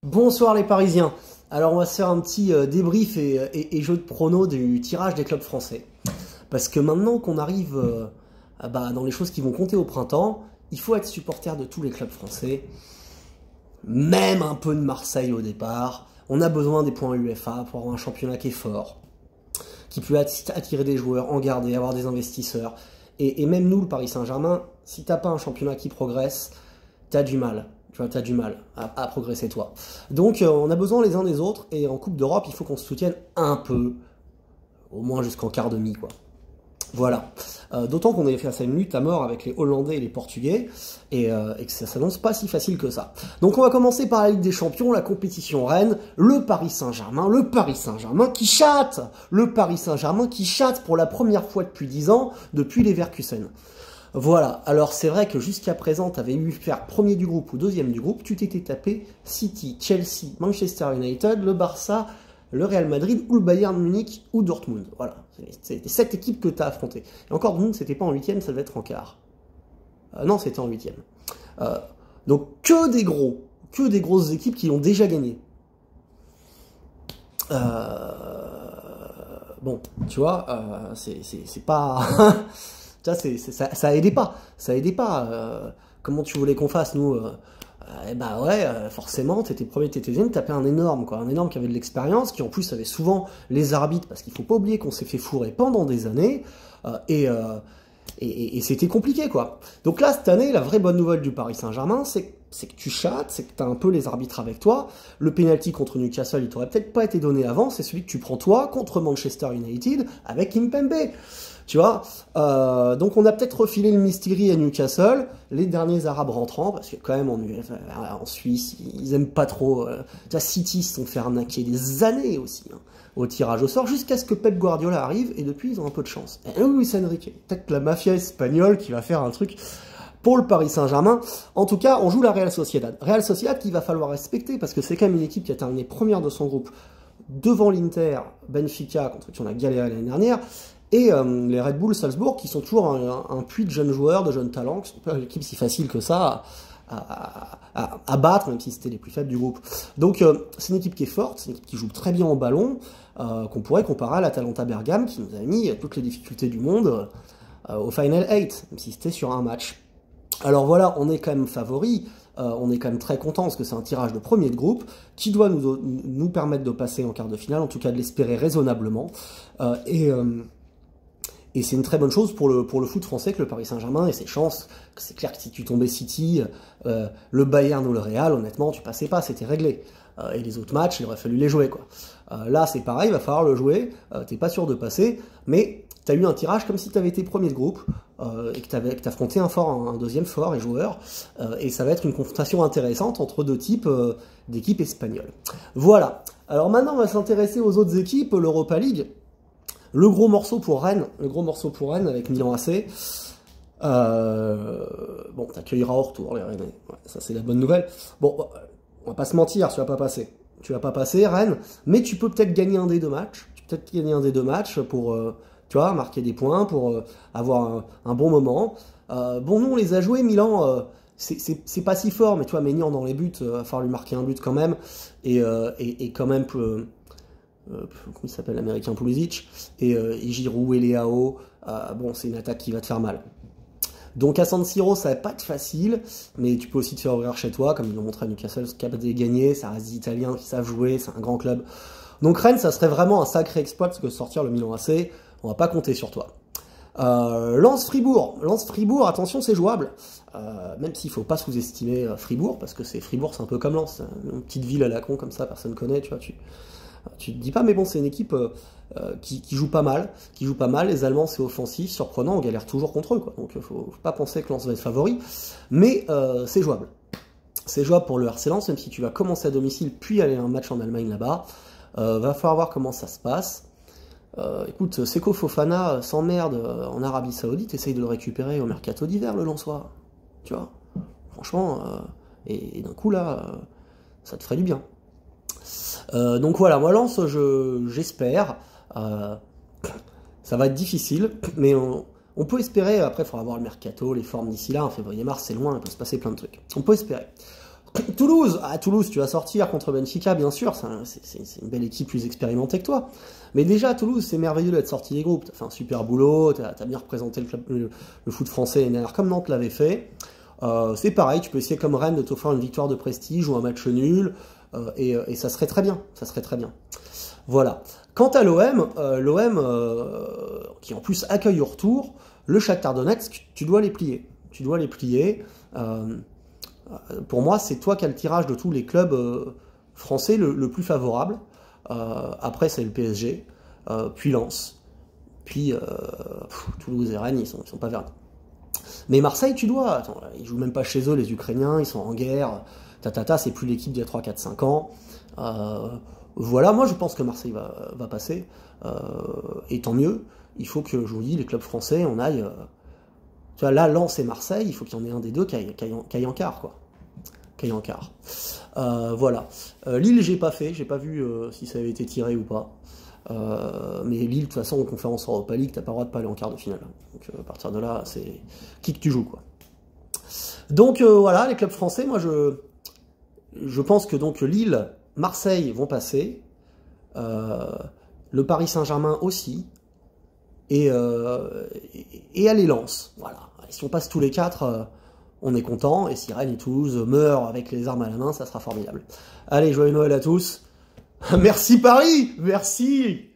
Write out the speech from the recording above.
Bonsoir les Parisiens. Alors on va se faire un petit débrief et jeu de prono du tirage des clubs français. Parce que maintenant qu'on arrive dans les choses qui vont compter au printemps, il faut être supporter de tous les clubs français, même un peu de Marseille au départ. On a besoin des points UEFA pour avoir un championnat qui est fort, qui peut attirer des joueurs, en garder, avoir des investisseurs. Et même nous, le Paris Saint-Germain, si t'as pas un championnat qui progresse, t'as du mal. Tu vois, t'as du mal à progresser toi. Donc on a besoin les uns des autres, et en Coupe d'Europe, il faut qu'on se soutienne un peu, au moins jusqu'en quart de demi, quoi. Voilà. D'autant qu'on avait fait ça une lutte à mort avec les Hollandais et les Portugais, et que ça s'annonce pas si facile que ça. Donc on va commencer par la Ligue des Champions, la compétition reine, le Paris Saint-Germain qui chatte, le Paris Saint-Germain qui chatte pour la première fois depuis 10 ans, depuis les Leverkusen. Voilà, alors c'est vrai que jusqu'à présent, tu avais eu faire premier du groupe ou deuxième du groupe, tu t'étais tapé City, Chelsea, Manchester United, le Barça, le Real Madrid ou le Bayern Munich ou Dortmund. Voilà, c'est les 7 équipes que tu as affrontées. Et encore, Dortmund, c'était pas en 8e, ça devait être en quart. Non, c'était en 8e. Donc que des grosses équipes qui ont déjà gagné. Bon, tu vois, c'est pas... Ça aidait pas. Ça aidait pas. Comment tu voulais qu'on fasse, nous forcément, t'étais premier, t'étais deuxième, t'appelais un énorme, quoi. Un énorme qui avait de l'expérience, qui en plus avait souvent les arbitres, parce qu'il faut pas oublier qu'on s'est fait fourrer pendant des années, et c'était compliqué, quoi. Donc là, cette année, la vraie bonne nouvelle du Paris Saint-Germain, c'est que tu chattes, c'est que tu as un peu les arbitres avec toi. Le penalty contre Newcastle, il t'aurait peut-être pas été donné avant, c'est celui que tu prends toi contre Manchester United avec Kimpembe. Tu vois, donc on a peut-être refilé le Mystery à Newcastle, les derniers Arabes rentrants, parce que quand même en Suisse, ils aiment pas trop. City se sont fait arnaquer des années aussi, hein, au tirage au sort, jusqu'à ce que Pep Guardiola arrive, et depuis ils ont un peu de chance. Et Luis Enrique, peut-être la mafia espagnole qui va faire un truc pour le Paris Saint-Germain. En tout cas, on joue la Real Sociedad. Real Sociedad qu'il va falloir respecter, parce que c'est quand même une équipe qui a terminé première de son groupe, devant l'Inter, Benfica, contre qui on a galéré l'année dernière, et les Red Bull Salzbourg, qui sont toujours un puits de jeunes joueurs, de jeunes talents, qui sont pas une équipe si facile que ça à battre, même si c'était les plus faibles du groupe. Donc c'est une équipe qui est forte, c'est une équipe qui joue très bien au ballon, qu'on pourrait comparer à l'Atalanta Bergame, qui nous a mis toutes les difficultés du monde au Final 8, même si c'était sur un match. Alors voilà, on est quand même favori, on est quand même très content, parce que c'est un tirage de premier de groupe, qui doit nous permettre de passer en quart de finale, en tout cas de l'espérer raisonnablement, et c'est une très bonne chose pour le foot français que le Paris Saint-Germain ait ses chances. C'est clair que si tu tombais City, le Bayern ou le Real, honnêtement, tu passais pas, c'était réglé. Et les autres matchs, il aurait fallu les jouer, quoi. Là, c'est pareil, il va falloir le jouer, t'es pas sûr de passer, mais t'as eu un tirage comme si t'avais été premier de groupe, et que t'affrontais un deuxième fort et joueur, et ça va être une confrontation intéressante entre deux types d'équipes espagnoles. Voilà. Alors maintenant, on va s'intéresser aux autres équipes, l'Europa League. Le gros morceau pour Rennes avec Milan AC. Bon, t'accueilleras au retour les Rennais. Ouais, ça c'est la bonne nouvelle. Bon, on va pas se mentir, tu vas pas passer. Tu vas pas passer, Rennes, mais tu peux peut-être gagner un des deux matchs. Tu peux peut-être gagner un des deux matchs pour, tu vois, marquer des points, pour avoir un bon moment. Bon, nous on les a joués, Milan. C'est pas si fort, mais tu vois, Maignan dans les buts, va falloir lui marquer un but quand même, et quand même comment il s'appelle, l'américain Pulisic, et Giroud et Leao, bon, c'est une attaque qui va te faire mal. Donc à San Siro, ça va pas être facile, mais tu peux aussi te faire ouvrir chez toi, comme ils l'ont montré à Newcastle, c'est capable de gagner, ça reste des Italiens qui savent jouer, c'est un grand club. Donc Rennes, ça serait vraiment un sacré exploit, parce que sortir le Milan AC, on va pas compter sur toi. Lens-Fribourg, attention, c'est jouable, même s'il faut pas sous-estimer Fribourg, parce que Fribourg, c'est un peu comme Lens, une petite ville à la con comme ça, personne connaît, tu vois, tu te dis pas, mais bon, c'est une équipe qui joue pas mal, les Allemands c'est offensif, surprenant, on galère toujours contre eux, quoi. Donc faut pas penser que Lens va être favori, mais c'est jouable. C'est jouable pour le RC Lens, même si tu vas commencer à domicile, puis aller à un match en Allemagne là-bas, va falloir voir comment ça se passe. Écoute, Seko Fofana s'emmerde en Arabie Saoudite, essaye de le récupérer au mercato d'hiver, le Lensois, tu vois, franchement, et d'un coup là, ça te ferait du bien. Donc voilà, moi Lens, j'espère. Ça va être difficile, mais on peut espérer. Après, il faudra voir le mercato, les formes d'ici là. En février-mars, c'est loin, il peut se passer plein de trucs. On peut espérer. Toulouse, Toulouse, tu vas sortir contre Benfica, bien sûr, c'est une belle équipe plus expérimentée que toi. Mais déjà, Toulouse, c'est merveilleux d'être sorti des groupes. T'as fait un super boulot, t'as bien représenté le foot français l'année dernière, comme Nantes l'avait fait. C'est pareil, tu peux essayer comme Rennes de t'offrir une victoire de prestige ou un match nul, et ça serait très bien, ça serait très bien. Voilà. Quant à l'OM, qui en plus accueille au retour, le Shakhtar Donetsk, tu dois les plier. Tu dois les plier. Pour moi, c'est toi qui as le tirage de tous les clubs français le plus favorable. Après, c'est le PSG, puis Lens, puis Toulouse et Rennes, ils sont pas vernis. Mais Marseille, tu dois. Attends, ils jouent même pas chez eux, les Ukrainiens, ils sont en guerre. C'est plus l'équipe d'il y a 3, 4, 5 ans. Voilà, moi je pense que Marseille va passer. Et tant mieux. Il faut que, je vous dis, les clubs français, on aille. Tu vois, là, Lens et Marseille, il faut qu'il y en ait un des deux qui aille en quart, quoi. Qui aille en quart. Voilà. Lille, j'ai pas vu si ça avait été tiré ou pas. Mais Lille, de toute façon, en conférence Europa League, t'as pas le droit de pas aller en quart de finale. Donc à partir de là, c'est qui que tu joues, quoi. Donc voilà, les clubs français, moi je pense que donc Lille, Marseille vont passer, le Paris Saint-Germain aussi, et aller Lens. Voilà. Si on passe tous les 4, on est content, et si Rennes et Toulouse meurent avec les armes à la main, ça sera formidable. Allez, joyeux Noël à tous. Merci Paris, merci.